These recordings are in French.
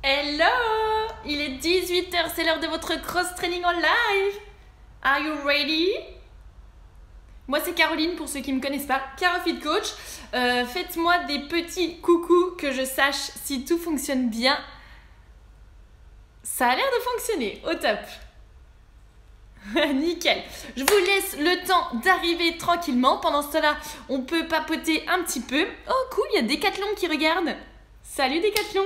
Hello! Il est 18 h, c'est l'heure de votre cross-training en live. Are you ready? Moi, c'est Caroline, pour ceux qui ne me connaissent pas, Caro Fit Coach. Faites-moi des petits coucous que je sache si tout fonctionne bien. Ça a l'air de fonctionner, au top. Nickel. Je vous laisse le temps d'arriver tranquillement. Pendant ce temps-là, on peut papoter un petit peu. Oh, cool, il y a Décathlon qui regarde. Salut Décathlon.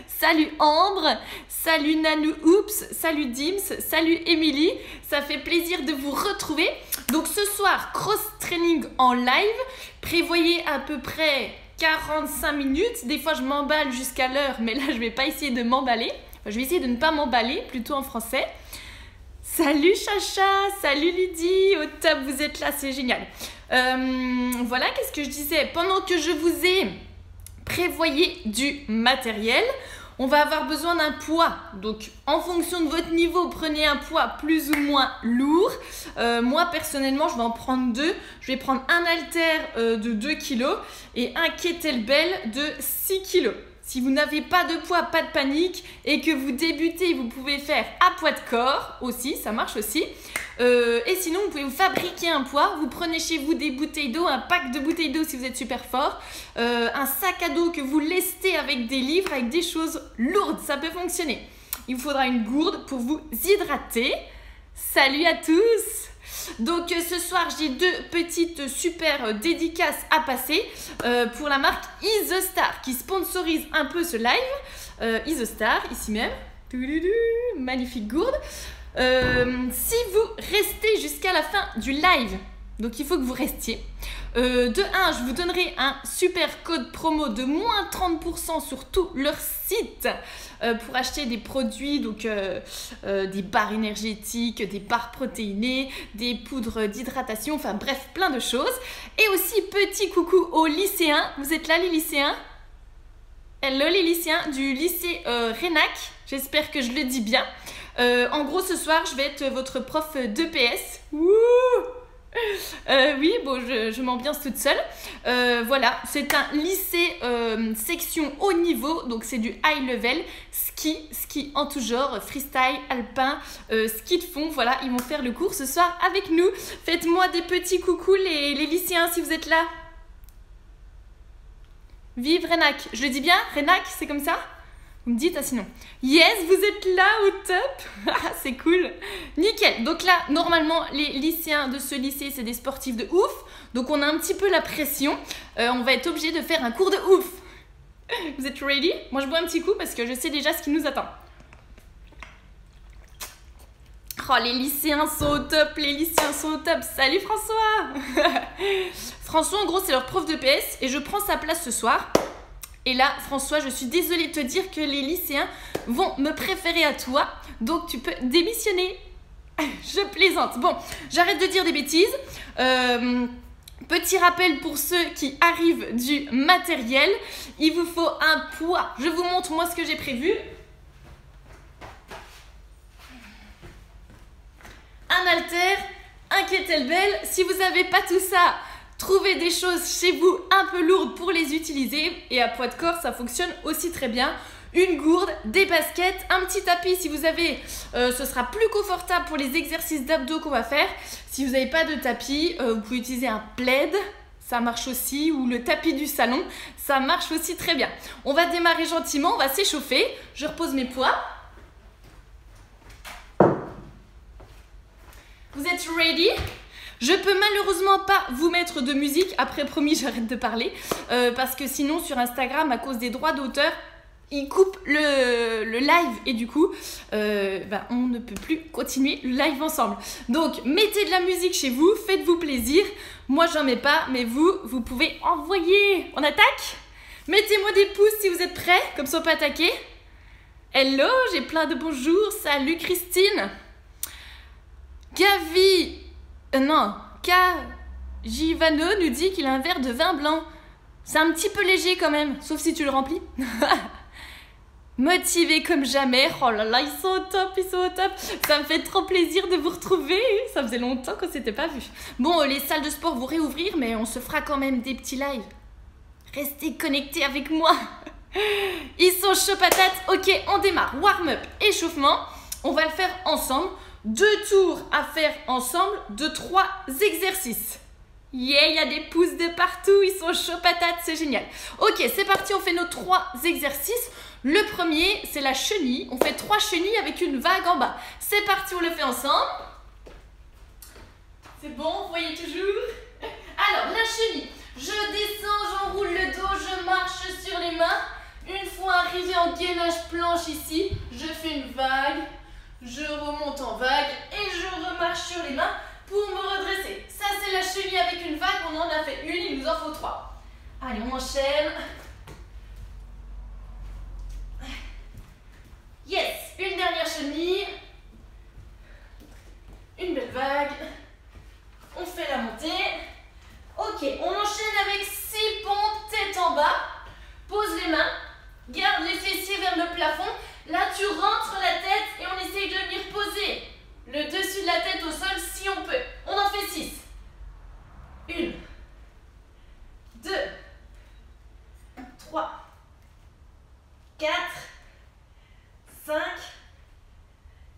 Salut Ambre. Salut Nanou Oops. Salut Dims. Salut Émilie. Ça fait plaisir de vous retrouver. Donc ce soir, cross-training en live. Prévoyez à peu près 45 minutes. Des fois, je m'emballe jusqu'à l'heure, mais là, je ne vais pas essayer de m'emballer. Enfin, je vais essayer de ne pas m'emballer, plutôt en français. Salut Chacha, salut Lydie, au top, vous êtes là, c'est génial. Voilà, qu'est-ce que je disais? Pendant que je vous ai prévoyé du matériel, on va avoir besoin d'un poids. Donc, en fonction de votre niveau, prenez un poids plus ou moins lourd. Moi, personnellement, je vais en prendre deux. Je vais prendre un haltère de 2 kg et un kettlebell de 6 kg. Si vous n'avez pas de poids, pas de panique, et que vous débutez, vous pouvez faire à poids de corps aussi, ça marche aussi. Et sinon, vous pouvez vous fabriquer un poids. Vous prenez chez vous des bouteilles d'eau, un pack de bouteilles d'eau si vous êtes super fort, un sac à dos que vous lestez avec des livres, avec des choses lourdes, ça peut fonctionner. Il vous faudra une gourde pour vous hydrater. Salut à tous! Donc ce soir, j'ai deux petites super dédicaces à passer pour la marque Isostar qui sponsorise un peu ce live. Isostar, ici même. Magnifique gourde. Si vous restez jusqu'à la fin du live, donc il faut que vous restiez. De 1, je vous donnerai un super code promo de moins 30% sur tout leur site pour acheter des produits, donc des barres énergétiques, des barres protéinées, des poudres d'hydratation, enfin bref, plein de choses. Et aussi, petit coucou aux lycéens. Vous êtes là les lycéens? Hello les lycéens du lycée Renac, j'espère que je le dis bien. En gros, ce soir, je vais être votre prof d'EPS. Wouh! Oui, bon, je m'ambiance toute seule. Voilà, c'est un lycée section haut niveau, donc c'est du high level, ski en tout genre, freestyle, alpin, ski de fond. Voilà, ils vont faire le cours ce soir avec nous. Faites-moi des petits coucous les lycéens si vous êtes là. Vive Renac, je le dis bien, Renac, c'est comme ça? Vous me dites, ah sinon. Yes, vous êtes là au top. C'est cool. Nickel. Donc là, normalement, les lycéens de ce lycée, c'est des sportifs de ouf. Donc on a un petit peu la pression. On va être obligé de faire un cours de ouf. Vous êtes ready? Moi, je bois un petit coup parce que je sais déjà ce qui nous attend. Oh, les lycéens sont au top. Les lycéens sont au top. Salut François. François, en gros, c'est leur prof de PS et je prends sa place ce soir. Et là, François, je suis désolée de te dire que les lycéens vont me préférer à toi. Donc, tu peux démissionner. Je plaisante. Bon, j'arrête de dire des bêtises. Petit rappel pour ceux qui arrivent du matériel. Il vous faut un poids. Je vous montre moi ce que j'ai prévu. Un haltère, un kettlebell. Si vous n'avez pas tout ça, trouvez des choses chez vous un peu lourdes pour les utiliser. Et à poids de corps, ça fonctionne aussi très bien. Une gourde, des baskets, un petit tapis si vous avez. Ce sera plus confortable pour les exercices d'abdos qu'on va faire. Si vous n'avez pas de tapis, vous pouvez utiliser un plaid. Ça marche aussi. Ou le tapis du salon. Ça marche aussi très bien. On va démarrer gentiment. On va s'échauffer. Je repose mes poids. Vous êtes ready? Je peux malheureusement pas vous mettre de musique. Après, promis, j'arrête de parler. Parce que sinon, sur Instagram, à cause des droits d'auteur, ils coupent le live. Et du coup, on ne peut plus continuer le live ensemble. Donc, mettez de la musique chez vous. Faites-vous plaisir. Moi, j'en mets pas. Mais vous pouvez envoyer. On attaque? Mettez-moi des pouces si vous êtes prêts. Comme ça, on peut attaquer. Hello, j'ai plein de bonjours. Salut Christine. Gavi... non, Kajivano nous dit qu'il a un verre de vin blanc. C'est un petit peu léger quand même, sauf si tu le remplis. Motivé comme jamais. Oh là là, ils sont au top, ils sont au top. Ça me fait trop plaisir de vous retrouver. Ça faisait longtemps qu'on ne s'était pas vu. Bon, les salles de sport vont réouvrir, mais on se fera quand même des petits lives. Restez connectés avec moi. Ils sont chauds patates. Ok, on démarre. Warm-up, échauffement. On va le faire ensemble. 2 tours à faire ensemble de 3 exercices. Yeah, il y a des pouces de partout. Ils sont chauds patates, c'est génial. Ok, c'est parti, on fait nos 3 exercices. Le premier, c'est la chenille. On fait 3 chenilles avec une vague en bas. C'est parti, on le fait ensemble. C'est bon, vous voyez toujours? Alors, la chenille. Je descends, j'enroule le dos, je marche sur les mains. Une fois arrivé en gainage planche ici, je fais une vague, je remonte en vague et je remarche sur les mains pour me redresser. Ça, c'est la chenille avec une vague. On en a fait une, il nous en faut 3. Allez, on enchaîne. Yes, une dernière chenille. Une belle vague. On fait la montée. Ok, on enchaîne avec 6 pompes, tête en bas. Pose les mains. Garde les fessiers vers le plafond. Là, tu rentres la tête et on essaye de venir poser le dessus de la tête au sol si on peut. On en fait 6. 1, 2, 3, 4, 5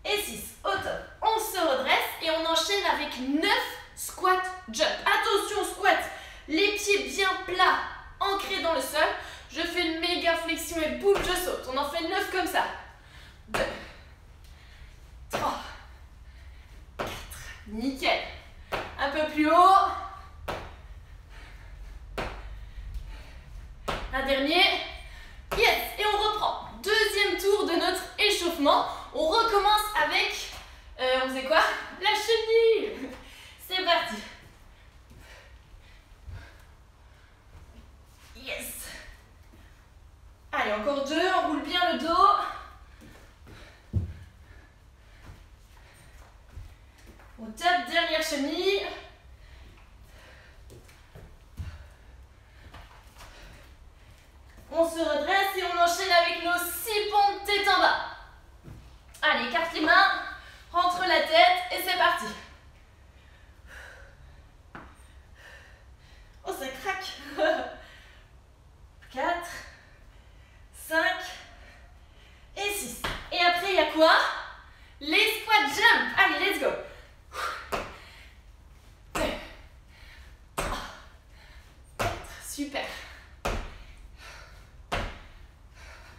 et 6. Au top. On se redresse et on enchaîne avec 9 squat jump. Attention, squat. Les pieds bien plats, ancrés dans le sol. Je fais une méga flexion et boum, je saute. On en fait 9 comme ça. 2, 3, 4. Nickel. Un peu plus haut. Un dernier. Yes. Et on reprend. Deuxième tour de notre échauffement. On recommence avec... on faisait quoi? La chenille. C'est parti. Yes. Allez, encore 2, on roule bien le dos. Au top, dernière chenille. On se redresse et on enchaîne avec nos 6 pompes tête en bas. Allez, écarte les mains, rentre la tête et c'est parti. Oh, ça craque. 4, 5 et 6. Et après, il y a quoi? Les squat jump. Allez, let's go. 2, 3, 4. Super.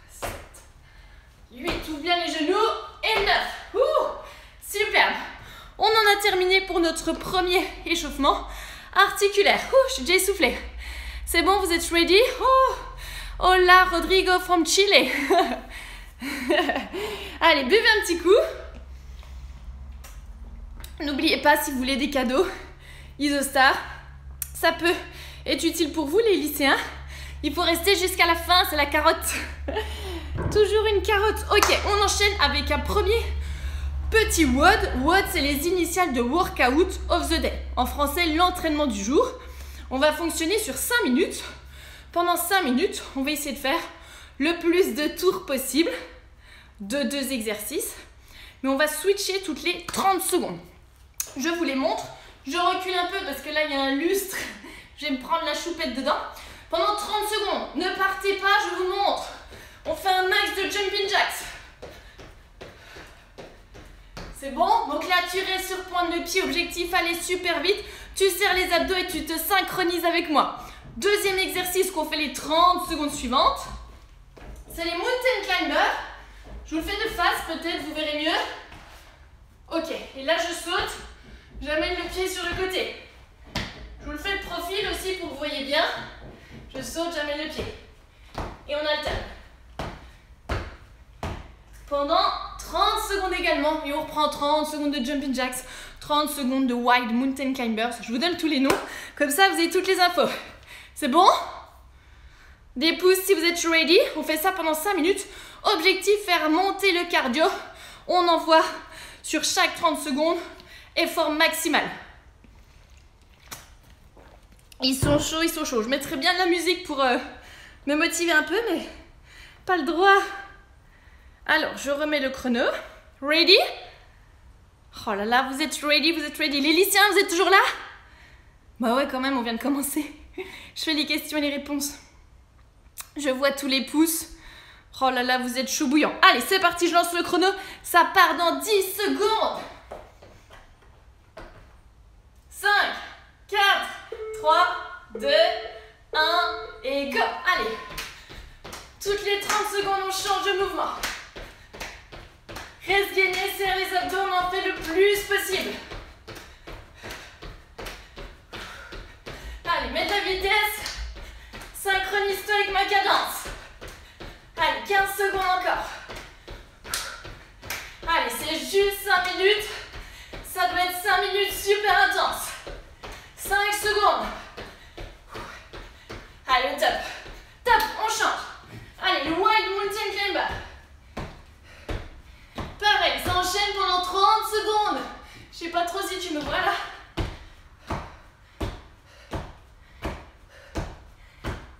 7, 8. Ouvre bien les genoux. Et 9. Superbe. On en a terminé pour notre premier échauffement articulaire. Je suis déjà essoufflée. C'est bon, vous êtes ready? Hola, Rodrigo from Chile. Allez, buvez un petit coup. N'oubliez pas, si vous voulez des cadeaux, Isostar, ça peut être utile pour vous les lycéens. Il faut rester jusqu'à la fin, c'est la carotte. Toujours une carotte. Ok, on enchaîne avec un premier petit WOD. WOD, c'est les initiales de Workout of the Day. En français, l'entraînement du jour. On va fonctionner sur 5 minutes. Pendant 5 minutes, on va essayer de faire le plus de tours possible de 2 exercices. Mais on va switcher toutes les 30 secondes. Je vous les montre. Je recule un peu parce que là, il y a un lustre. Je vais me prendre la choupette dedans. Pendant 30 secondes, ne partez pas, je vous montre. On fait un max de jumping jacks. C'est bon? Donc là, tu restes sur pointe de pied. Objectif, aller super vite. Tu serres les abdos et tu te synchronises avec moi. Deuxième exercice qu'on fait les 30 secondes suivantes. C'est les mountain climbers. Je vous le fais de face, peut-être, vous verrez mieux. Ok, et là je saute. J'amène le pied sur le côté. Je vous le fais de profil aussi pour que vous voyez bien. Je saute, j'amène le pied. Et on alterne. Pendant 30 secondes également. Et on reprend 30 secondes de jumping jacks. 30 secondes de wide mountain climbers. Je vous donne tous les noms. Comme ça, vous avez toutes les infos. C'est bon? Des pouces si vous êtes ready. On fait ça pendant 5 minutes. Objectif, faire monter le cardio. On envoie sur chaque 30 secondes. Effort maximal. Ils sont chauds, ils sont chauds. Je mettrai bien de la musique pour me motiver un peu, mais pas le droit. Alors, je remets le chrono. Ready? Oh là là, vous êtes ready, vous êtes ready. Les lycéens, vous êtes toujours là? Bah ouais, quand même, on vient de commencer. Je fais les questions et les réponses. Je vois tous les pouces. Oh là là, vous êtes chaud bouillant. Allez, c'est parti, je lance le chrono. Ça part dans 10 secondes. 5, 4, 3, 2, 1 et go. Allez. Toutes les 30 secondes, on change de mouvement. Reste gainé, serre les abdos, on en fait le plus possible. Allez, mets de la vitesse. Synchronise-toi avec ma cadence. Allez, 15 secondes encore. Allez, c'est juste 5 minutes. Ça doit être 5 minutes super intenses. 5 secondes. Allez, au top. Top, on change. Allez, le Wild Mountain Climber. Pareil, ça enchaîne pendant 30 secondes. Je sais pas trop si tu me vois là.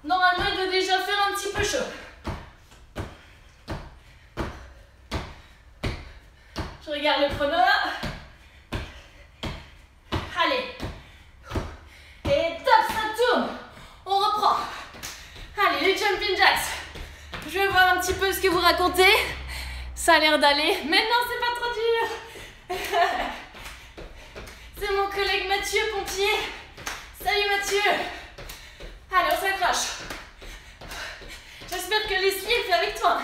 Normalement, il doit déjà faire un petit peu chaud. Je regarde le chrono. Allez. Et top, ça tourne. On reprend. Allez, les jumping jacks. Je vais voir un petit peu ce que vous racontez. Ça a l'air d'aller. Mais non, c'est pas trop dur. C'est mon collègue Mathieu, pompier. Salut Mathieu. Allez, on s'accroche. J'espère que Leslie est avec toi.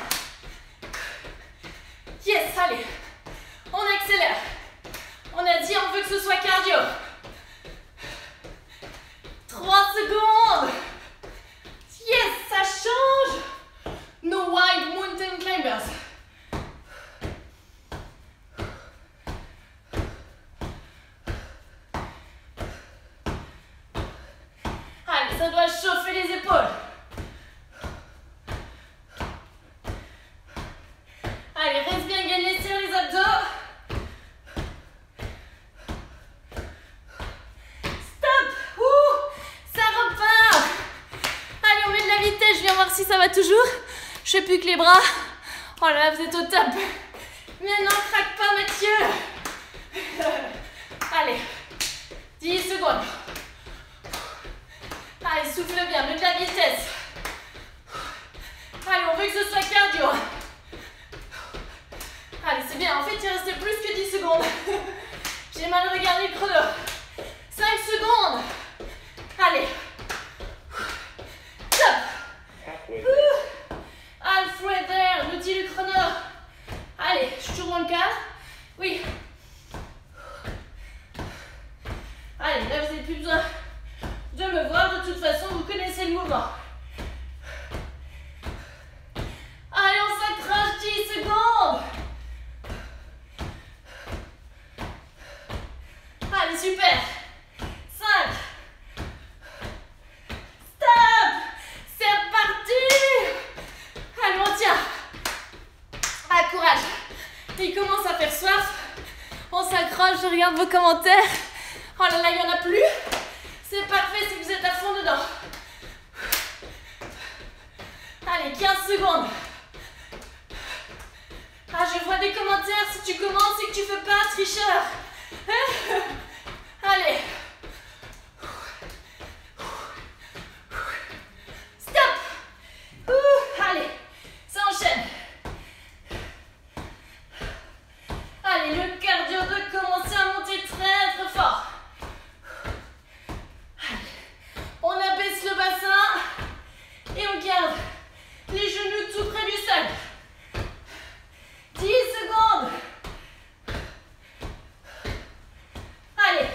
Yes, allez. On accélère. On a dit on veut que ce soit cardio. 3 secondes. Yes, ça change. Nos Wild Mountain Climbers. Allez, ça doit chauffer les épaules. Allez, reste bien gainé, serre les abdos. Stop. Ça repart. Allez, on met de la vitesse, je viens voir si ça va toujours. Je fais plus que les bras. Oh là là, vous êtes au top. Mais non, craque pas Mathieu. Allez, 10 secondes. Allez, souffle bien, mets de la vitesse. Allez, on veut que ce soit cardio. Allez, c'est bien, en fait, il restait plus que 10 secondes. J'ai mal regardé le chrono. 5 secondes. Allez. Top. Alfred there, nous dit le chrono. Allez, je suis toujours dans le cadre. Oui. Allez, là, vous n'avez plus besoin de me voir. De toute façon, vous connaissez le mouvement. Allez, on s'accroche 10 secondes. Allez, super. 5. Stop. C'est reparti. Allez, on tient. Ah, courage. Il commence à faire soif. On s'accroche, je regarde vos commentaires. Oh là là, il n'y en a plus. C'est parfait si vous êtes à fond dedans. Allez, 15 secondes. Ah, je vois des commentaires. Si tu commences et que tu fais pas, tricheur. Allez. Stop. Allez, ça enchaîne. Allez, le cardio doit commencer à monter très très fort. On abaisse le bassin et on garde les genoux tout près du sol. 10 secondes. Allez,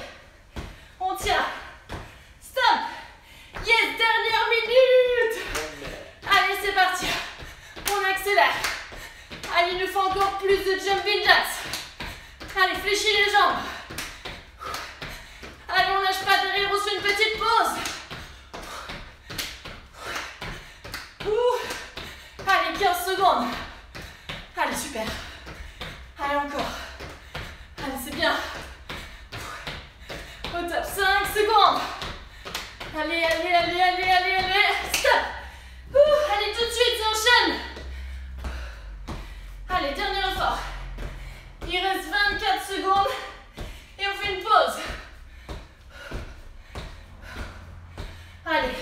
on tient. Stop. Yes, dernière minute. Allez, c'est parti. On accélère. Allez, il nous faut encore plus de jumping jacks. Allez, fléchis les jambes. Allez, on lâche pas derrière, on se fait une petite pause. Allez, 15 secondes. Allez, super. Allez, encore. Allez, c'est bien. Au top, 5 secondes. Allez, allez, allez, allez, allez, allez. Stop. Allez, tout de suite, ça enchaîne. Allez, dernier effort. Il reste 24 secondes. Et on fait une pause. Allez.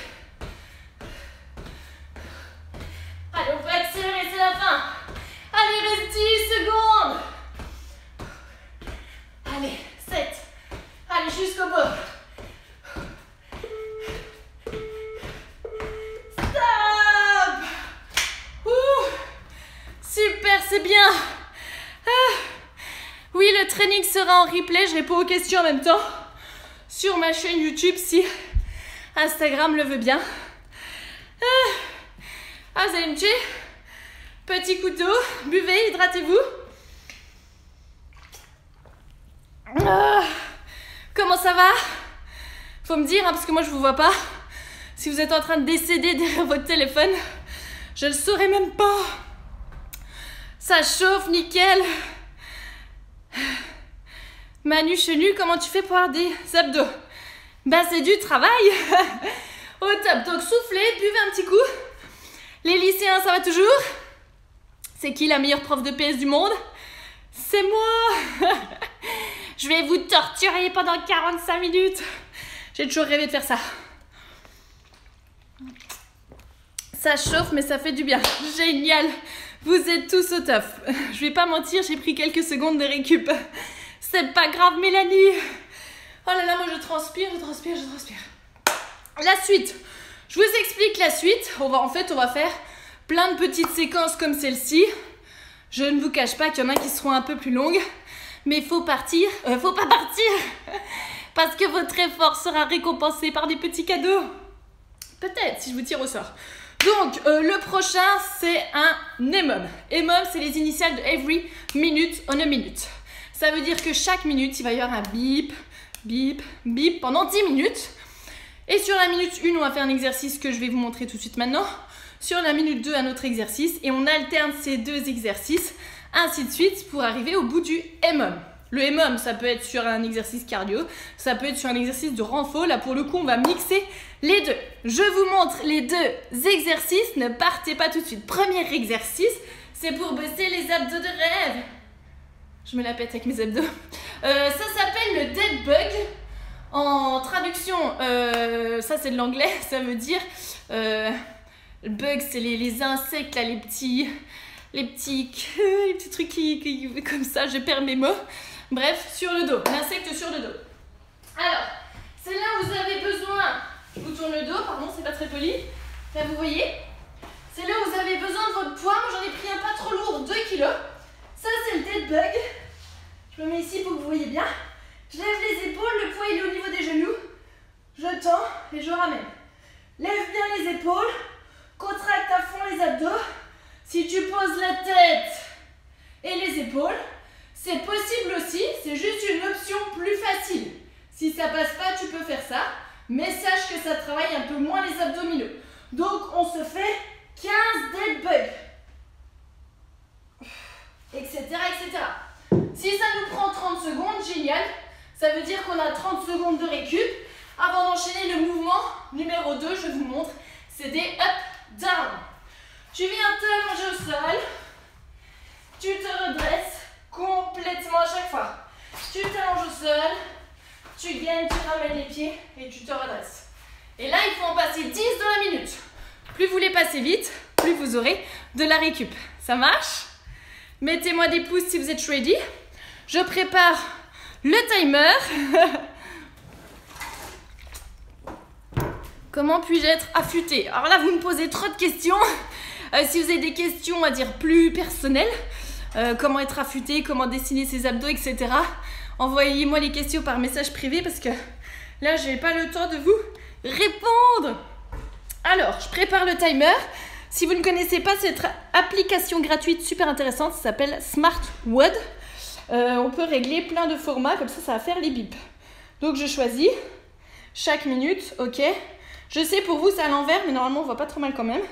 c'est bien. Oui, le training sera en replay. Je réponds aux questions en même temps sur ma chaîne YouTube si Instagram le veut bien. Vous allez me tuer. Petit coup d'eau. Buvez, hydratez-vous. Comment ça va? Faut me dire, hein, parce que moi je vous vois pas. Si vous êtes en train de décéder derrière votre téléphone, je le saurais même pas. Ça chauffe, nickel. Manu Chenu, comment tu fais pour avoir des abdos? Bah c'est du travail. Au top, donc soufflez, buvez un petit coup. Les lycéens, ça va toujours? C'est qui la meilleure prof de PS du monde? C'est moi. Je vais vous torturer pendant 45 minutes. J'ai toujours rêvé de faire ça. Ça chauffe, mais ça fait du bien. Génial. Vous êtes tous au top. Je vais pas mentir, j'ai pris quelques secondes de récup. C'est pas grave, Mélanie. Oh là là, moi je transpire. La suite. Je vous explique la suite. On va faire plein de petites séquences comme celle-ci. Je ne vous cache pas qu'il y en a qui seront un peu plus longues. Mais faut pas partir. Parce que votre effort sera récompensé par des petits cadeaux. Peut-être, si je vous tire au sort. Donc, le prochain, c'est un EMOM. EMOM, c'est les initiales de Every Minute on a Minute. Ça veut dire que chaque minute, il va y avoir un bip, bip, bip pendant 10 minutes. Et sur la minute 1, on va faire un exercice que je vais vous montrer tout de suite maintenant. Sur la minute 2, un autre exercice. Et on alterne ces deux exercices, ainsi de suite, pour arriver au bout du EMOM. Le EMOM, ça peut être sur un exercice cardio, ça peut être sur un exercice de renfort. Là, pour le coup, on va mixer les deux. Je vous montre les deux exercices. Ne partez pas tout de suite. Premier exercice, c'est pour bosser les abdos de rêve. Je me la pète avec mes abdos. Ça s'appelle le dead bug. En traduction, ça c'est de l'anglais, ça veut dire... bug, c'est les insectes, là, les petits trucs qui comme ça, je perds mes mots. Bref, sur le dos, l'insecte sur le dos. Alors, c'est là où vous avez besoin, je vous tourne le dos, pardon, c'est pas très poli. Là, vous voyez, c'est là où vous avez besoin de votre poids. Moi, j'en ai pris un pas trop lourd, 2 kg. Ça, c'est le dead bug. Je me mets ici pour que vous voyez bien. Je lève les épaules, le poids il est au niveau des genoux. Je tends et je ramène. Lève bien les épaules, contracte à fond les abdos. Si tu poses la tête et les épaules, c'est possible aussi, c'est juste une option plus facile. Si ça passe pas, tu peux faire ça, mais sache que ça travaille un peu moins les abdominaux. Donc, on se fait 15 dead bugs, etc., etc. Si ça nous prend 30 secondes, génial, ça veut dire qu'on a 30 secondes de récup. Avant d'enchaîner le mouvement numéro 2, je vous montre, c'est des up-down. Tu viens t'allonger au sol, tu te redresses complètement à chaque fois. Tu t'allonges au sol, tu gagnes, tu ramènes les pieds et tu te redresses. Et là, il faut en passer 10 dans la minute. Plus vous les passez vite, plus vous aurez de la récup. Ça marche? Mettez-moi des pouces si vous êtes ready. Je prépare le timer. Comment puis-je être affûtée? Alors là, vous me posez trop de questions. Si vous avez des questions, on va dire, plus personnelles, comment être affûtée, comment dessiner ses abdos, etc., envoyez-moi les questions par message privé parce que là, je n'ai pas le temps de vous répondre. Alors, je prépare le timer. Si vous ne connaissez pas cette application gratuite super intéressante, ça s'appelle SmartWOD. On peut régler plein de formats, comme ça, ça va faire les bips. Donc, je choisis chaque minute, ok. Je sais, pour vous, c'est à l'envers, mais normalement, on voit pas trop mal quand même.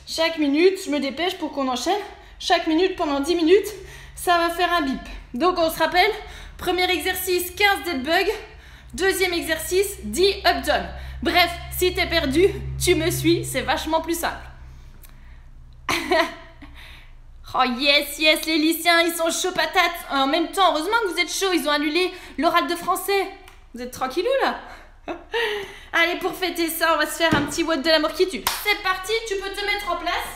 Chaque minute, je me dépêche pour qu'on enchaîne. Chaque minute, pendant 10 minutes, ça va faire un bip. Donc, on se rappelle, premier exercice, 15 dead bugs. Deuxième exercice, 10 up down. Bref, si t'es perdu, tu me suis, c'est vachement plus simple. Oh yes, yes, les lycéens, ils sont chauds patates. En même temps, heureusement que vous êtes chauds, ils ont annulé l'oral de français. Vous êtes tranquillou là? Allez, pour fêter ça, on va se faire un petit WOD de l'amour qui tue. C'est parti, tu peux te mettre en place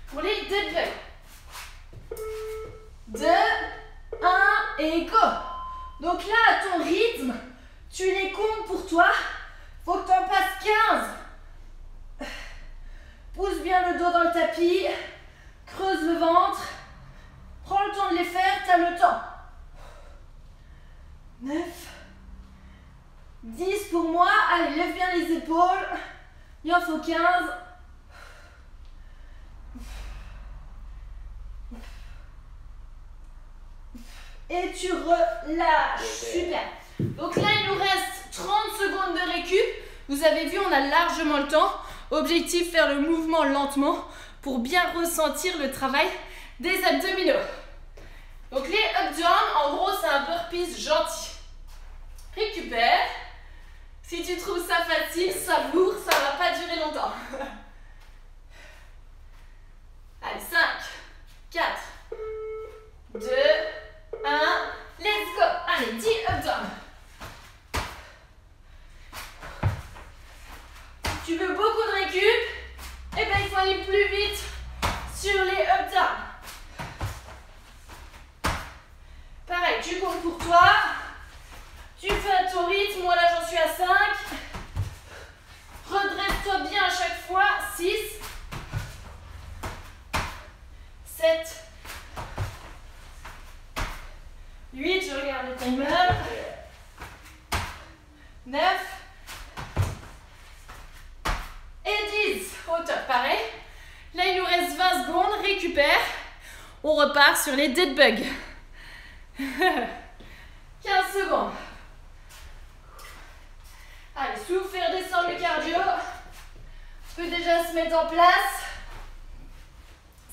pour les dead bugs. 2, 1 et go. Donc là, à ton rythme, tu les comptes pour toi. Faut que tu en passes 15. Pousse bien le dos dans le tapis. Creuse le ventre. soif au 15. Et tu relâches. Super. Donc là, il nous reste 30 secondes de récup. Vous avez vu, on a largement le temps. Objectif, faire le mouvement lentement pour bien ressentir le travail des abdominaux. Donc les up down, en gros, c'est un burpees gentil. Récupère. Si tu trouves ça facile, savoure, ça ne va pas durer longtemps. Allez, 5, 4, 2, 1, let's go. Allez, 10 up down. Si tu veux beaucoup de récup, eh ben, il faut aller plus vite sur les up down. Pareil, tu comptes pour toi. Tu fais à ton rythme. Moi là, j'en suis à 5. Redresse-toi bien à chaque fois. 6, 7, 8, je regarde le timer. 9 et 10. Au top, pareil. Là, il nous reste 20 secondes. Récupère. On repart sur les dead bugs. 15 secondes. Allez, souffle, faire descendre le cardio. On peut déjà se mettre en place.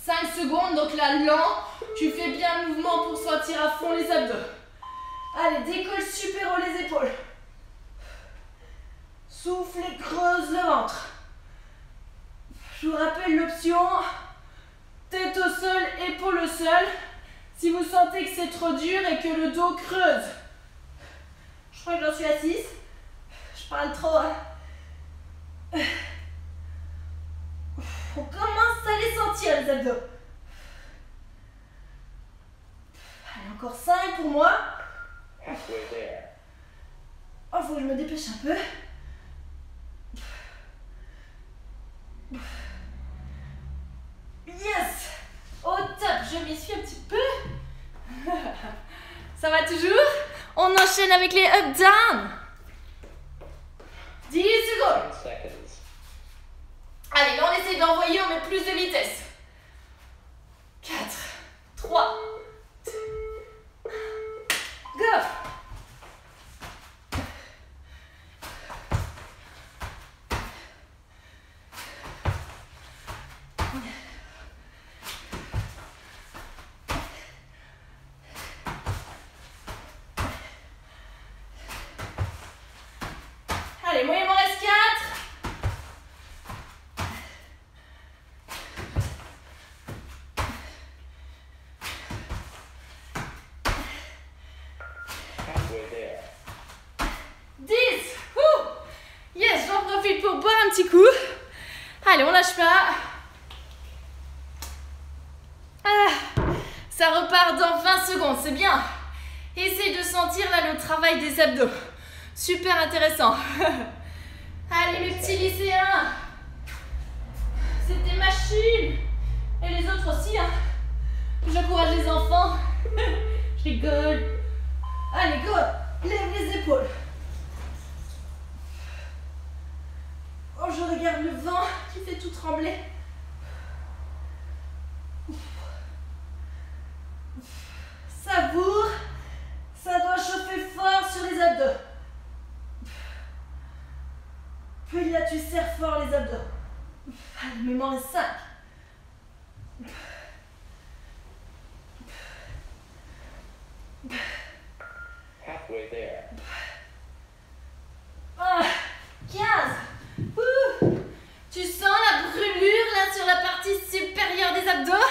5 secondes, donc là, lent. Tu fais bien le mouvement pour sentir à fond les abdos. Allez, décolle super haut les épaules. Souffle et creuse le ventre. Je vous rappelle l'option tête au sol, épaule au sol. Si vous sentez que c'est trop dur et que le dos creuse. Je crois que j'en suis à 6. Je parle trop. Hein. On commence à les sentir, les abdos. Allez, encore 5 pour moi. Oh, faut que je me dépêche un peu. Yes! Au top, je m'y suis un petit peu. Ça va toujours? On enchaîne avec les up down. 10 secondes. Allez, là on essaie d'envoyer, on met plus de vitesse. 4, 3, 2, go! Allez, moi il m'en reste 4. Yes, j'en profite pour boire un petit coup. Allez, on lâche pas. Ça repart dans 20 secondes, c'est bien. Essaye de sentir là le travail des abdos. Super intéressant. Allez, mes petits lycéens. C'est des machines. Et les autres aussi. Hein. J'encourage les enfants. Je rigole. Allez, go. Lève les épaules. Oh, je regarde le vent qui fait tout trembler. Savoure. Ça doit chauffer fort sur les abdos. Puis là, tu serres fort les abdos. Allez, mais il m'en reste 5. 15. Tu sens la brûlure là sur la partie supérieure des abdos?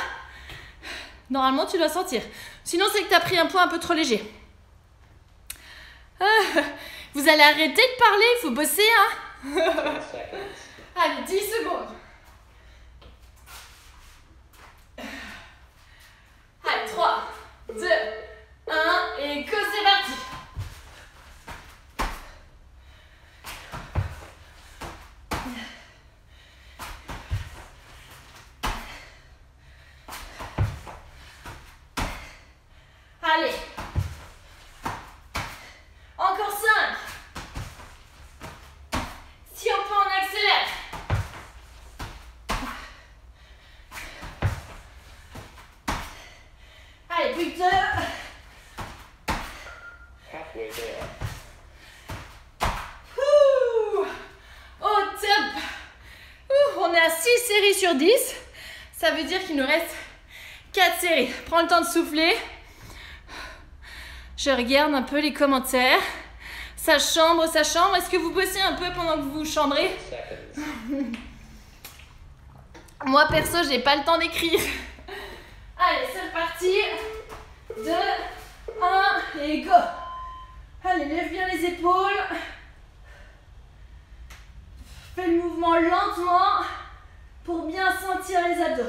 Normalement, tu dois sentir. Sinon, c'est que tu as pris un poids un peu trop léger. Vous allez arrêter de parler, il faut bosser, hein? Allez, 10 secondes. Allez, 3, 2, 1, et go, c'est parti. Allez. Encore 5. Si on peut, on accélère. plus que 2. Halfway there. Au top. On est à 6 séries sur 10. Ça veut dire qu'il nous reste 4 séries. Prends le temps de souffler. Je regarde un peu les commentaires. Ça chambre, ça chambre. Est-ce que vous bossez un peu pendant que vous chambrez? Moi, perso, j'ai pas le temps d'écrire. Allez, c'est reparti. 2, 1 et go. Allez, lève bien les épaules. Fais le mouvement lentement pour bien sentir les abdos.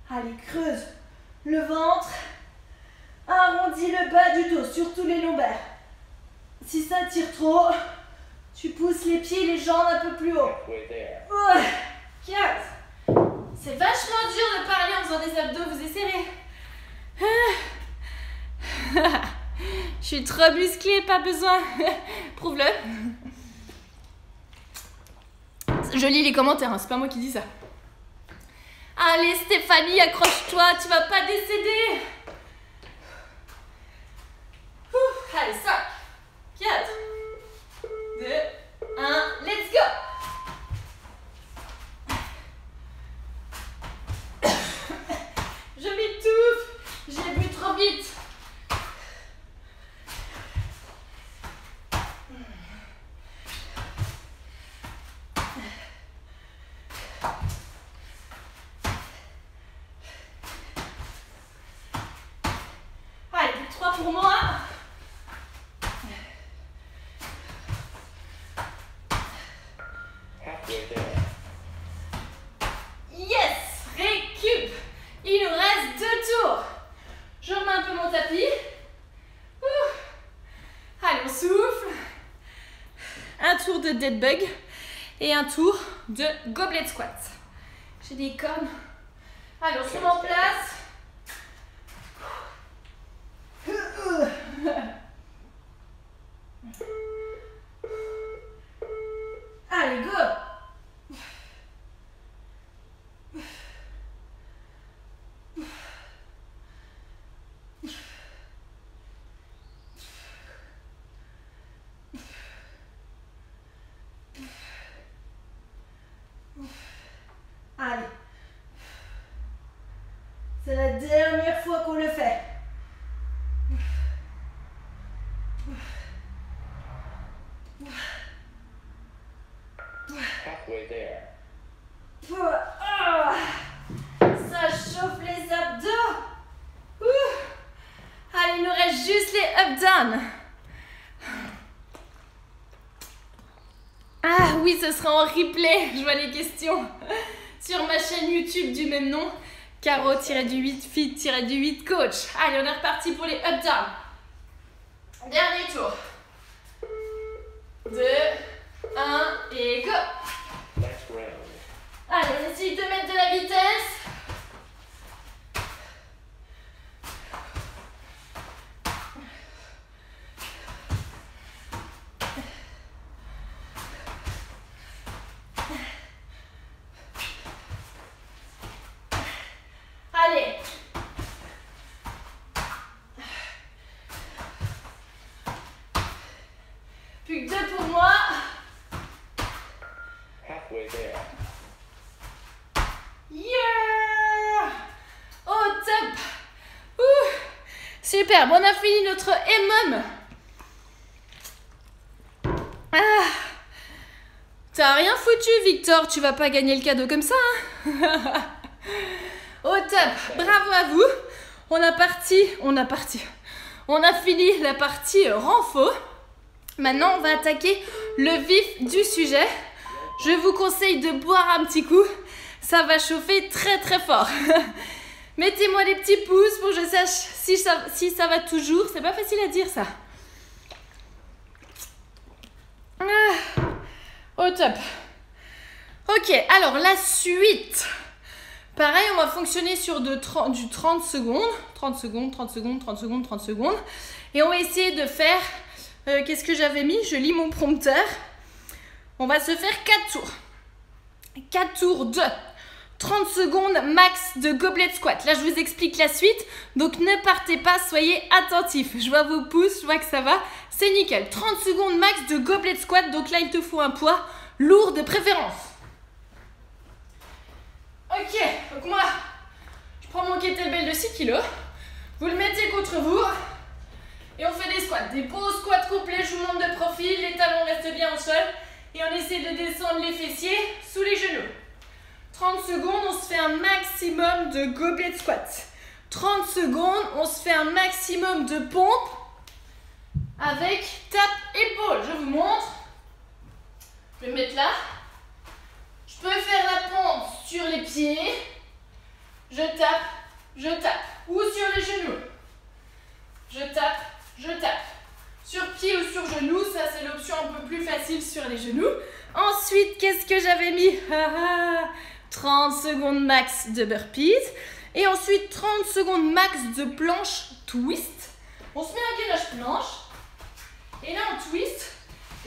Allez, creuse le ventre. Arrondis le bas du dos, surtout les lombaires. Si ça tire trop, tu pousses les pieds et les jambes un peu plus haut. 15. C'est vachement dur de parler en faisant des abdos, vous essayerez. Je suis trop musclée, pas besoin. Prouve-le. Je lis les commentaires, hein, c'est pas moi qui dis ça. Allez Stéphanie, accroche-toi, tu vas pas décéder. Allez, 5, 4, 2, 1, let's go. Je m'étouffe, j'ai bu trop vite. Allez, 3 pour moi. Yes, récup. Il nous reste 2 tours. Je remets un peu mon tapis. Allez, on souffle. Un tour de dead bug et un tour de goblet squat. J'ai des cornes. Allez, on se met en place. Allez, go. Allez. C'est la dernière fois qu'on le fait. Halfway there. Ça chauffe les abdos. Allez, il nous reste juste les up-down. Ah oui, ce sera en replay. Je vois les questions sur ma chaîne YouTube du même nom. Caro-du-8 fit-du-8 coach. Allez, on est reparti pour les up-down. Dernier tour. 2, 1 et go. Next round. Allez, on essaye de mettre de la vitesse. Allez. Plus que 2 pour moi. Halfway there. Yeah! Oh top! Super, bon, on a fini notre EMOM. T'as rien foutu, Victor, tu vas pas gagner le cadeau comme ça. Hein. Au top, bravo à vous. On a fini la partie renfo. Maintenant, on va attaquer le vif du sujet. Je vous conseille de boire un petit coup. Ça va chauffer très très fort. Mettez-moi les petits pouces pour que je sache si ça va toujours. C'est pas facile à dire ça. Au top. Ok, alors la suite. Pareil, on va fonctionner sur du 30 secondes. 30 secondes, 30 secondes, 30 secondes, 30 secondes. Et on va essayer de faire Qu'est-ce que j'avais mis? Je lis mon prompteur. On va se faire 4 tours. 4 tours de 30 secondes max de goblet squat. Là, je vous explique la suite. Donc, ne partez pas, soyez attentifs. Je vois vos pouces, je vois que ça va. C'est nickel. 30 secondes max de goblet squat. Donc là, il te faut un poids lourd de préférence. Ok, donc moi, je prends mon kettlebell de 6 kg. Vous le mettez contre vous. Et on fait des squats. Des beaux squats complets. Je vous montre de profil. Les talons restent bien au sol. Et on essaie de descendre les fessiers sous les genoux. 30 secondes, on se fait un maximum de goblet squat. 30 secondes, on se fait un maximum de pompe avec tape épaule. Je vous montre. Je vais me mettre là. Je peux faire la pompe sur les pieds. Je tape, ou sur les genoux. Je tape. Sur pied ou sur genou, ça c'est l'option un peu plus facile sur les genoux. Ensuite, qu'est-ce que j'avais mis? 30 secondes max de burpees. Et ensuite, 30 secondes max de planche twist. On se met un gainage planche. Et là, on twist.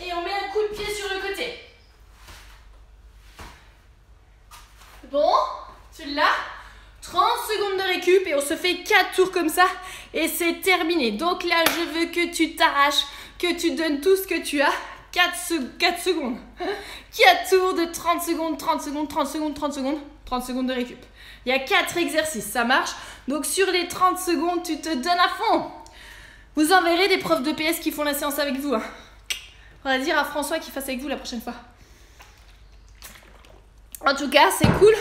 Et on met un coup de pied sur le côté. Bon, tu l'as. 30 secondes de récup et on se fait 4 tours comme ça. Et c'est terminé. Donc là, je veux que tu t'arraches, que tu donnes tout ce que tu as. 4 secondes. 4 tours de 30 secondes, 30 secondes, 30 secondes, 30 secondes, 30 secondes de récup. Il y a 4 exercices, ça marche. Donc sur les 30 secondes, tu te donnes à fond. Vous enverrez des profs de PS qui font la séance avec vous. On va dire à François qu'il fasse avec vous la prochaine fois. En tout cas, c'est cool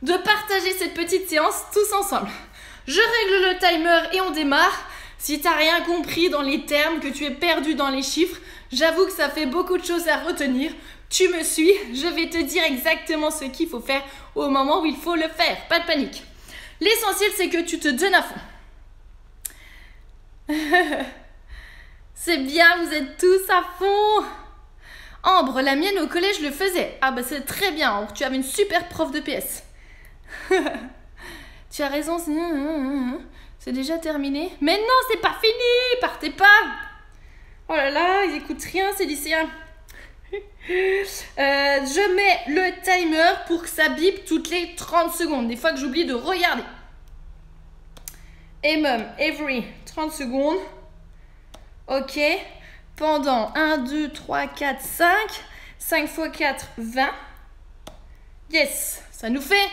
de partager cette petite séance tous ensemble. Je règle le timer et on démarre. Si tu n'as rien compris dans les termes, que tu es perdu dans les chiffres, j'avoue que ça fait beaucoup de choses à retenir. Tu me suis, je vais te dire exactement ce qu'il faut faire au moment où il faut le faire. Pas de panique. L'essentiel, c'est que tu te donnes à fond. C'est bien, vous êtes tous à fond. Ambre, la mienne au collège le faisait. Ah bah c'est très bien, Ambre, tu avais une super prof de PS. Tu as raison, c'est déjà terminé. Mais non, c'est pas fini, partez pas. Oh là là, ils écoutent rien, ces lycéens. Je mets le timer pour que ça bip toutes les 30 secondes. Des fois que j'oublie de regarder. Every 30 secondes. Ok. Pendant 1, 2, 3, 4, 5. 5 x 4, 20. Yes. Ça nous fait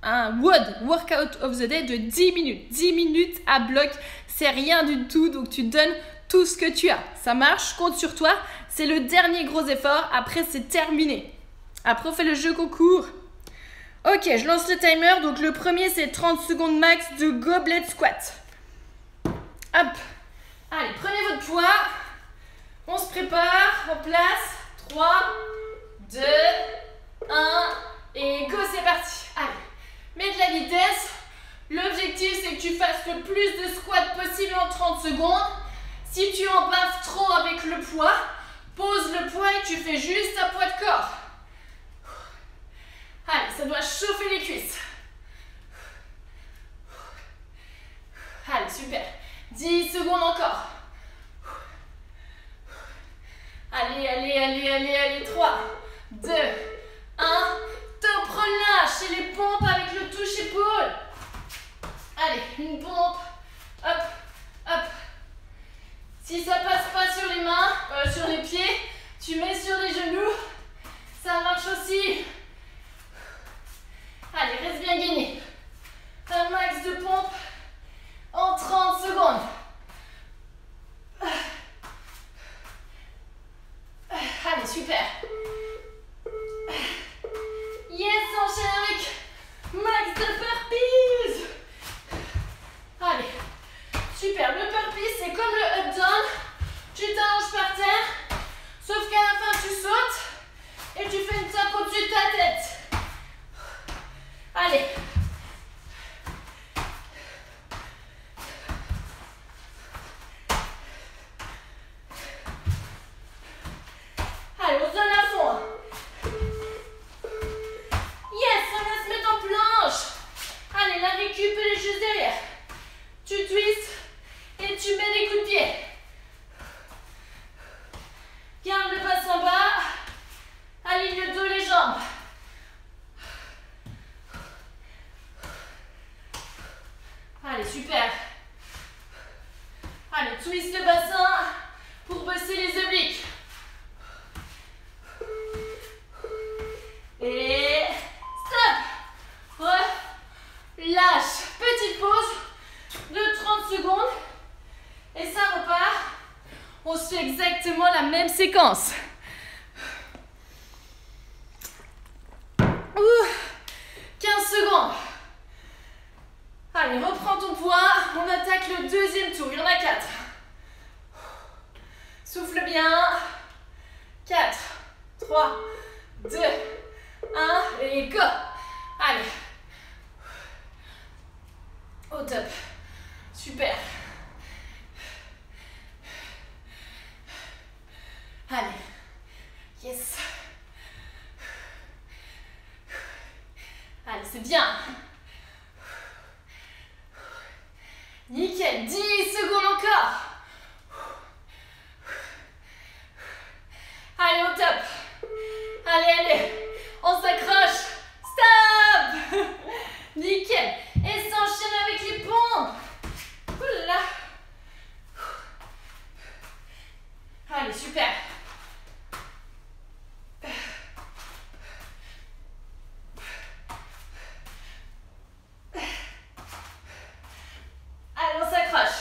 un WOD, Workout of the Day, de 10 minutes. 10 minutes à bloc. C'est rien du tout. Donc tu donnes tout ce que tu as. Ça marche, compte sur toi. C'est le dernier gros effort. Après, c'est terminé. Après, on fait le jeu concours. Ok, je lance le timer. Donc, le premier, c'est 30 secondes max de goblet squat. Hop. Allez, prenez votre poids. On se prépare. En place. 3, 2, 1. Et go, c'est parti. Allez, mets de la vitesse. L'objectif, c'est que tu fasses le plus de squats possible en 30 secondes. Si tu en baffes trop avec le poids, pose le poids et tu fais juste un poids de corps. Allez, ça doit chauffer les cuisses. Allez, super. 10 secondes encore. Allez, allez, allez, allez, allez. 3, 2, 1. Top relâche et les pompes avec le touche épaule. Allez, une pompe. Hop, hop. Si ça passe pas sur les mains, sur les pieds, tu mets sur les genoux. Ça marche aussi. Allez, reste bien gainé. Un max de pompe en 30 secondes. Allez, super. Yes, enchaîne avec max de burpees. Allez, super. Le burpee, c'est comme le up down. Tu t'allonges par terre, sauf qu'à la fin, tu sautes et tu fais une tape au-dessus de ta tête. Allez. Allez, on se donne à fond. Yes, on va se mettre en planche. Allez, la récup, elle est juste derrière. Tu twists et tu mets des coups de pied. exactement la même séquence. Ouh, 15 secondes. Allez, reprends ton poids. On attaque le deuxième tour. Il y en a 4. Souffle bien. 4, 3, 2, 1. Et go. Allez. Au top. Super. Allez. Yes. Allez, c'est bien. Nickel. 10 secondes encore. Allez, au top. Allez, allez. On s'accroche. Stop. Nickel. Et s'enchaîne avec les pompes. Oula. Allez, super. Allez, on s'accroche.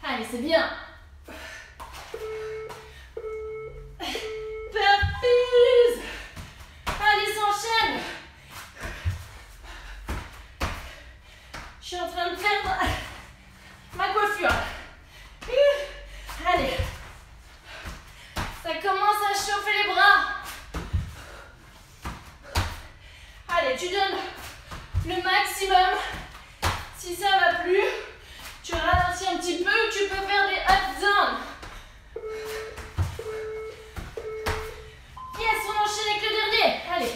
Allez, c'est bien. Perfuse. Allez, s'enchaîne. Je suis en train de perdre ma coiffure. Allez. Ça commence à chauffer les bras. Allez, tu donnes le maximum. Si ça va plus, tu ralentis un petit peu ou tu peux faire des up down. Yes, on enchaîne avec le dernier. Allez.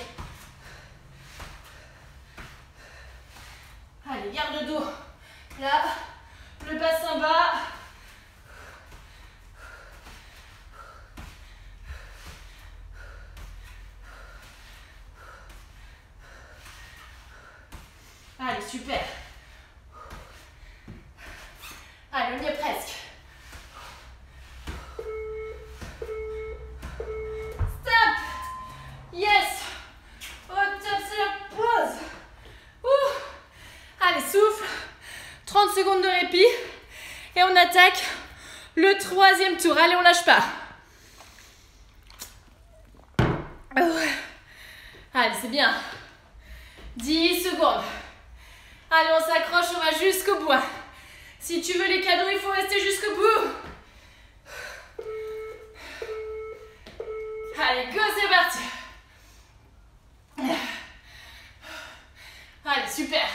Allez, garde le dos. Là, le bassin bas. Allez, super. Allez, on y est presque. Stop. Yes. Au top, c'est la pause. Ouh. Allez, souffle. 30 secondes de répit. Et on attaque le troisième tour. Allez, on lâche pas. Allez, c'est bien. 10 secondes. Allez, on s'accroche, on va jusqu'au bout. Si tu veux les cadeaux, il faut rester jusqu'au bout. Allez, go, c'est parti. Allez, super.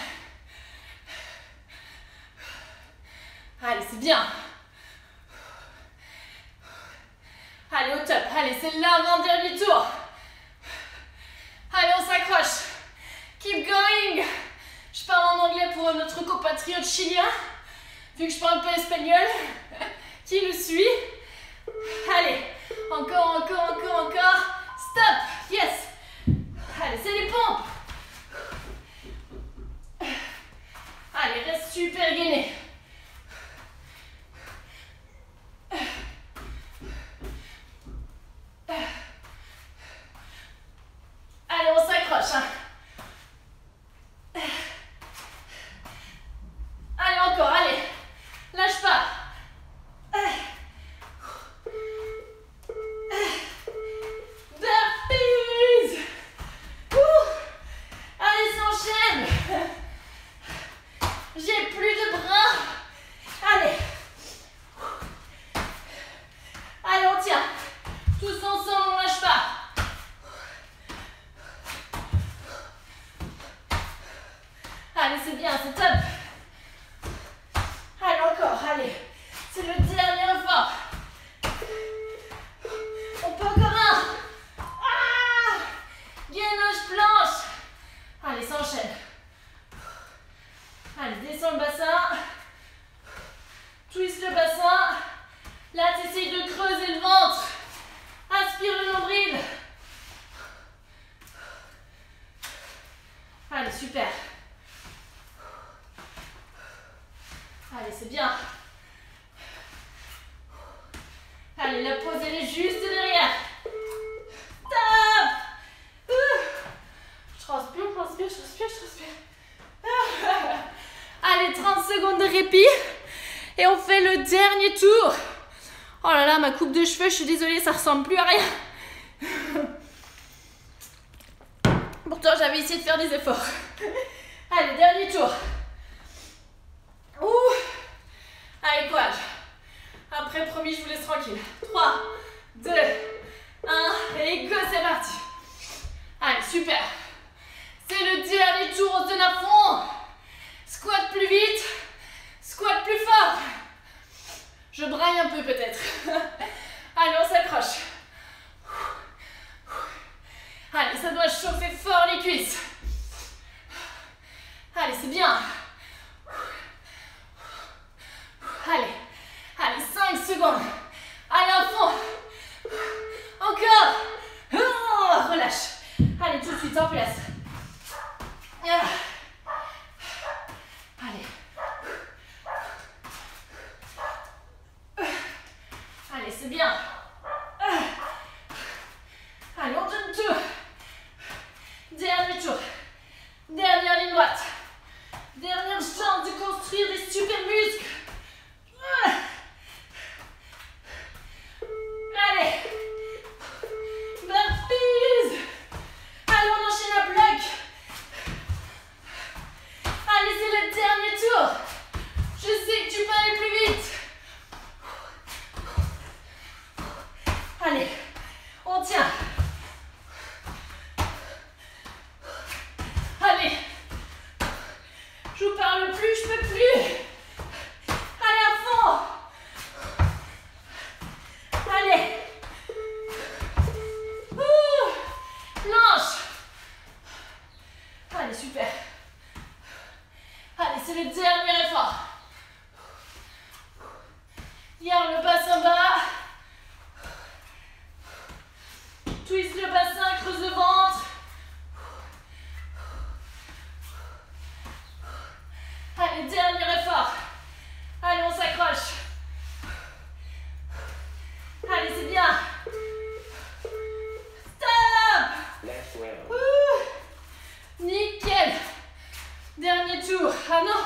Allez, c'est bien. Allez, au top. Allez, c'est l'avant-dernier tour. Allez, on s'accroche. Keep going. Je parle en anglais pour notre compatriote chilien, vu que je parle pas espagnol, qui nous suit. Allez, encore, encore, encore, encore. Stop. Yes. Allez, c'est les pompes. Allez, reste super gainé. Allez, on s'accroche. Hein. Allez, encore, allez. Lâche pas. Perfuse. Allez, s'enchaîne. J'ai plus de bras. Allez. Allez, on tient. Tous ensemble, on lâche pas. Allez, c'est bien, c'est top. Allez, encore, allez. C'est le dernier effort. On peut encore un. Ah, gainage planche. Allez, s'enchaîne. Allez, descends le bassin. Twist le bassin. Là, tu essayes de creuser le ventre. Aspire le nombril. Allez, super. Allez, c'est bien. Allez, la pause, elle est juste derrière. Stop. Je transpire, je transpire, je transpire, je transpire. Allez, 30 secondes de répit. Et on fait le dernier tour. Oh là là, ma coupe de cheveux, je suis désolée, ça ressemble plus à rien. Pourtant, j'avais essayé de faire des efforts. Allez, dernier tour. Ouh. Allez, courage. Après, promis, je vous laisse tranquille. 3, 2, 1. Et go, c'est parti. Allez, super. C'est le dernier tour, on se donne à fond. Squat plus vite. Squat plus fort. Je braille un peu peut-être. Allez, on s'accroche. Allez, ça doit chauffer fort les cuisses. Allez, c'est bien. Allez, allez, 5 secondes. Allez, à fond. Encore. Oh, relâche. Allez, tout de suite en place. Allez. Allez, c'est bien. Allez, on donne tout. Dernier tour. Dernière ligne droite. Dernière chance de construire des super muscles. Allez. Burpees. Allez, on enchaîne à bloc. Allez, c'est le dernier tour. Je sais que tu peux aller plus vite. Allez, on tient. Allez. Je vous parle plus, je peux plus. Allez, à fond. Allez. Planche. Allez, super. Allez, c'est le dernier effort. Garde le bassin bas. Twist le bassin, creuse le ventre. Allez, dernier effort. Allez, on s'accroche. Allez, c'est bien. Stop. Next round. Nickel. Dernier tour. Ah non,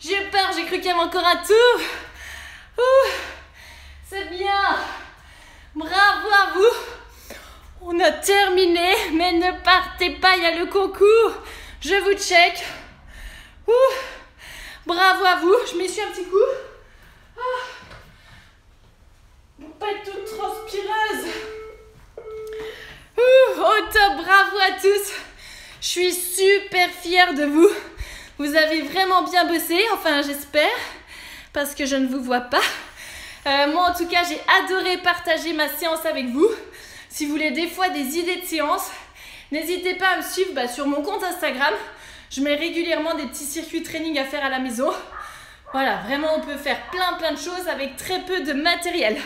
j'ai peur, j'ai cru qu'il y avait encore un tour. C'est bien. Bravo à vous. On a terminé, mais ne partez pas, il y a le concours. Je vous check. Bravo à vous. Je m'essuie un petit coup. Pour pas être toute transpireuse. Au top, bravo à tous. Je suis super fière de vous. Vous avez vraiment bien bossé, enfin j'espère, parce que je ne vous vois pas. Moi en tout cas, j'ai adoré partager ma séance avec vous. Si vous voulez des fois des idées de séance, n'hésitez pas à me suivre sur mon compte Instagram. Je mets régulièrement des petits circuits training à faire à la maison. Voilà, vraiment on peut faire plein de choses avec très peu de matériel.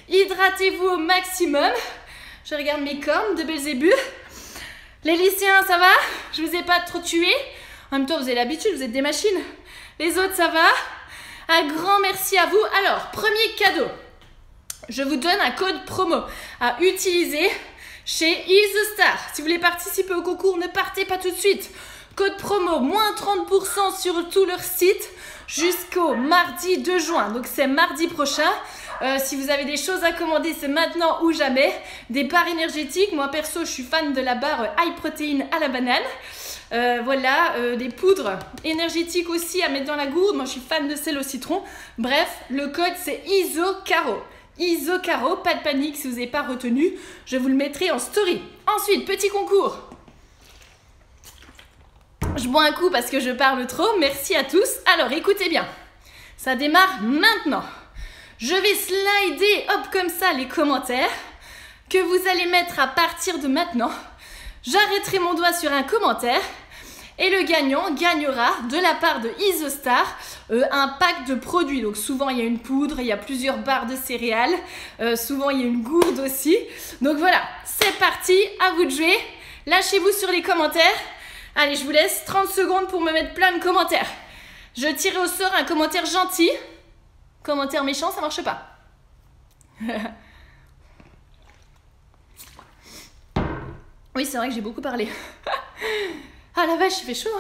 Hydratez-vous au maximum. Je regarde mes cornes de Belzébuth. Les lycéens, ça va? Je vous ai pas trop tué. En même temps, vous avez l'habitude, vous êtes des machines. Les autres, ça va? Un grand merci à vous. Alors, premier cadeau. Je vous donne un code promo à utiliser chez Isostar. Si vous voulez participer au concours, ne partez pas tout de suite. Code promo, moins 30% sur tout leur site jusqu'au mardi 2 juin. Donc, c'est mardi prochain. Si vous avez des choses à commander, c'est maintenant ou jamais. Des barres énergétiques. Moi, perso, je suis fan de la barre high protéine à la banane. Voilà, des poudres énergétiques aussi à mettre dans la gourde. Moi, je suis fan de celle au citron. Bref, le code, c'est ISOCARO. ISOCARO, pas de panique si vous n'avez pas retenu. Je vous le mettrai en story. Ensuite, petit concours. Je bois un coup parce que je parle trop. Merci à tous. Alors, écoutez bien. Ça démarre maintenant. Je vais slider, hop, comme ça, les commentaires que vous allez mettre à partir de maintenant. J'arrêterai mon doigt sur un commentaire et le gagnant gagnera de la part de Isostar un pack de produits. Donc souvent il y a une poudre, il y a plusieurs barres de céréales, souvent il y a une gourde aussi. Donc voilà, c'est parti, à vous de jouer. Lâchez-vous sur les commentaires. Allez, je vous laisse 30 secondes pour me mettre plein de commentaires. Je tire au sort un commentaire gentil. Commentaire méchant, ça marche pas. Oui, c'est vrai que j'ai beaucoup parlé. Ah la vache, il fait chaud.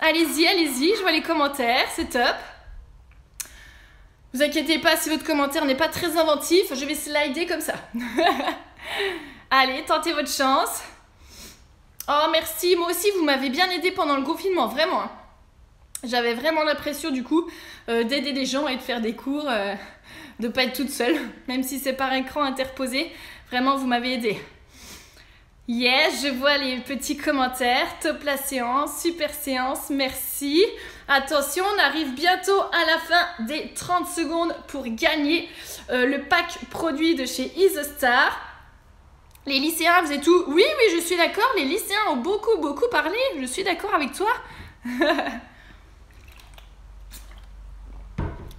Allez-y, allez-y, je vois les commentaires, c'est top. Vous inquiétez pas si votre commentaire n'est pas très inventif, je vais slider comme ça. Allez, tentez votre chance. Oh, merci, moi aussi, vous m'avez bien aidé pendant le confinement, vraiment. J'avais vraiment l'impression, du coup, d'aider les gens et de faire des cours, de ne pas être toute seule, même si c'est par écran interposé. Vraiment, vous m'avez aidé. Yes, je vois les petits commentaires. Top la séance, super séance, merci. Attention, on arrive bientôt à la fin des 30 secondes pour gagner le pack produit de chez Isostar. Les lycéens faisaient tout. Oui, oui, je suis d'accord. Les lycéens ont beaucoup parlé. Je suis d'accord avec toi.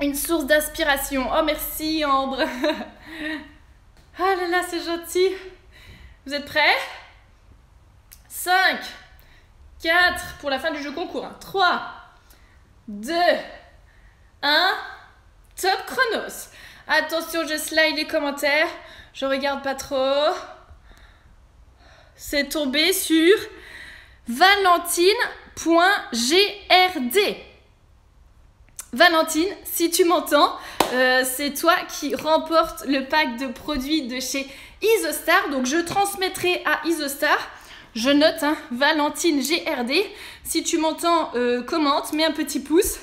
Une source d'inspiration. Oh, merci, Ambre. Ah là là, c'est gentil. Vous êtes prêts? 5, 4, pour la fin du jeu concours. 3, 2, 1, top chronos. Attention, je slide les commentaires. Je regarde pas trop. C'est tombé sur valentine.grd. Valentine, si tu m'entends, c'est toi qui remporte le pack de produits de chez Isostar. Donc, je transmettrai à Isostar. Je note, hein, Valentine GRD. Si tu m'entends, commente, mets un petit pouce.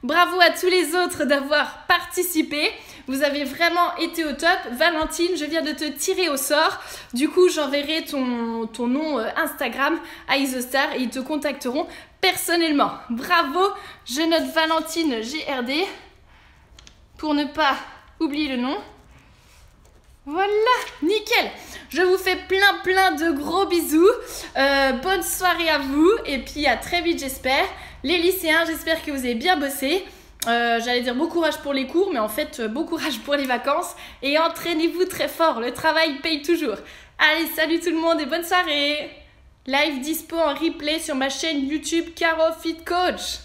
Bravo à tous les autres d'avoir participé. Vous avez vraiment été au top. Valentine, je viens de te tirer au sort. Du coup, j'enverrai ton nom Instagram à Isostar et ils te contacteront personnellement. Bravo, je note Valentine GRD pour ne pas oublier le nom. Voilà, nickel. Je vous fais plein de gros bisous. Bonne soirée à vous et puis à très vite j'espère. Les lycéens, j'espère que vous avez bien bossé. J'allais dire bon courage pour les cours, mais en fait bon courage pour les vacances. Et entraînez-vous très fort, le travail paye toujours. Allez, salut tout le monde et bonne soirée. Live dispo en replay sur ma chaîne YouTube Caro Fit Coach.